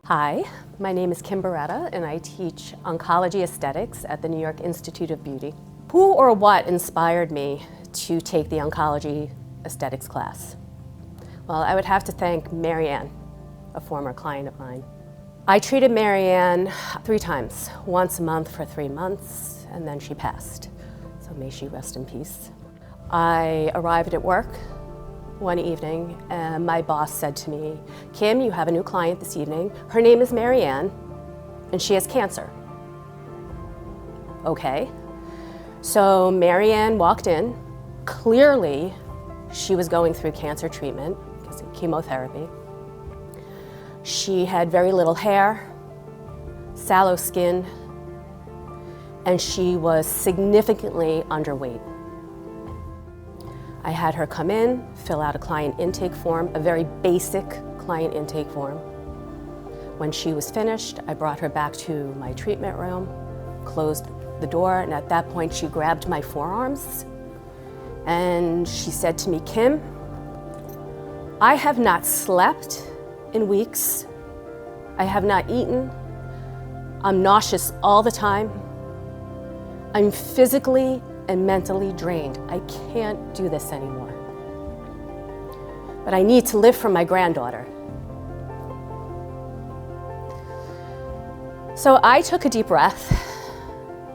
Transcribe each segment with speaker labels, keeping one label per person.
Speaker 1: Hi, my name is Kim Beretta and I teach Oncology Esthetics at the New York Institute of Beauty. Who or what inspired me to take the Oncology Esthetics class? Well, I would have to thank Marianne, a former client of mine. I treated Marianne 3 times, once a month for 3 months, and then she passed. So may she rest in peace. I arrived at work one evening and my boss said to me, "Kim, you have a new client this evening. Her name is Marianne and she has cancer." Okay. So Marianne walked in. Clearly, she was going through cancer treatment, chemotherapy. She had very little hair, sallow skin, and she was significantly underweight. I had her come in, fill out a client intake form, a very basic client intake form. When she was finished, I brought her back to my treatment room, closed the door, and at that point she grabbed my forearms and she said to me, "Kim, I have not slept in weeks. I have not eaten. I'm nauseous all the time. I'm physically and mentally drained. I can't do this anymore. But I need to live for my granddaughter." So I took a deep breath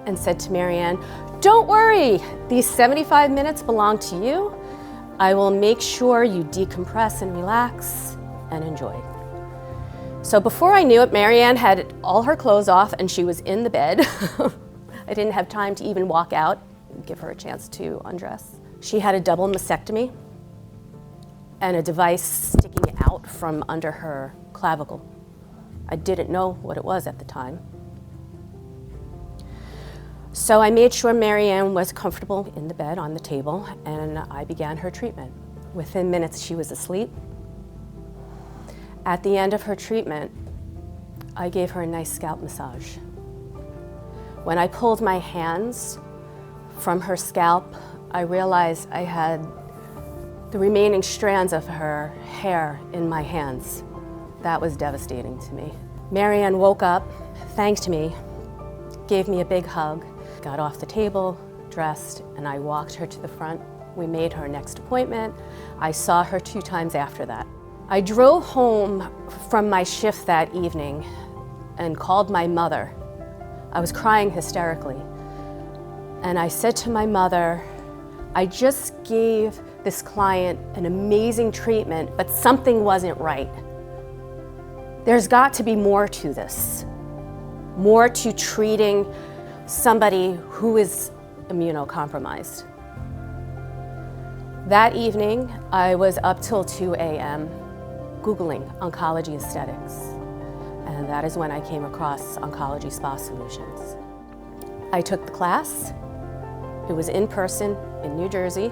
Speaker 1: and said to Marianne, "Don't worry, these 75 minutes belong to you. I will make sure you decompress and relax and enjoy." So before I knew it, Marianne had all her clothes off and she was in the bed. I didn't have time to even walk out and give her a chance to undress. She had a double mastectomy and a device sticking out from under her clavicle. I didn't know what it was at the time. So I made sure Marianne was comfortable in the bed on the table and I began her treatment. Within minutes, she was asleep. At the end of her treatment, I gave her a nice scalp massage. When I pulled my hands from her scalp, I realized I had the remaining strands of her hair in my hands. That was devastating to me. Marianne woke up, thanked me, gave me a big hug, got off the table, dressed, and I walked her to the front. We made her next appointment. I saw her 2 times after that. I drove home from my shift that evening and called my mother. I was crying hysterically. And I said to my mother, "I just gave this client an amazing treatment, but something wasn't right. There's got to be more to this, more to treating somebody who is immunocompromised." That evening, I was up till 2 a.m. Googling Oncology Esthetics, and that is when I came across Oncology Spa Solutions. I took the class. It was in person in New Jersey,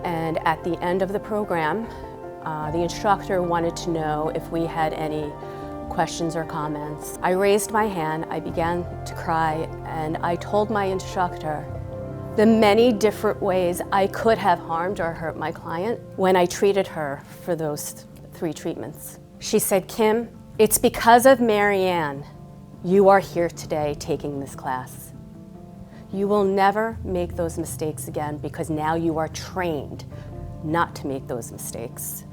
Speaker 1: and at the end of the program, the instructor wanted to know if we had any questions or comments. I raised my hand, I began to cry, and I told my instructor the many different ways I could have harmed or hurt my client when I treated her for those 3 treatments. She said, "Kim, it's because of Marianne you are here today taking this class. You will never make those mistakes again because now you are trained not to make those mistakes.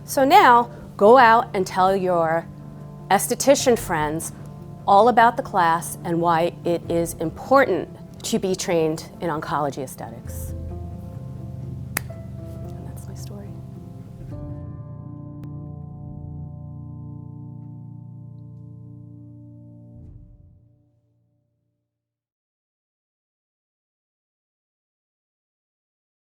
Speaker 1: So now go out and tell your esthetician friends all about the class and why it is important to be trained in oncology aesthetics."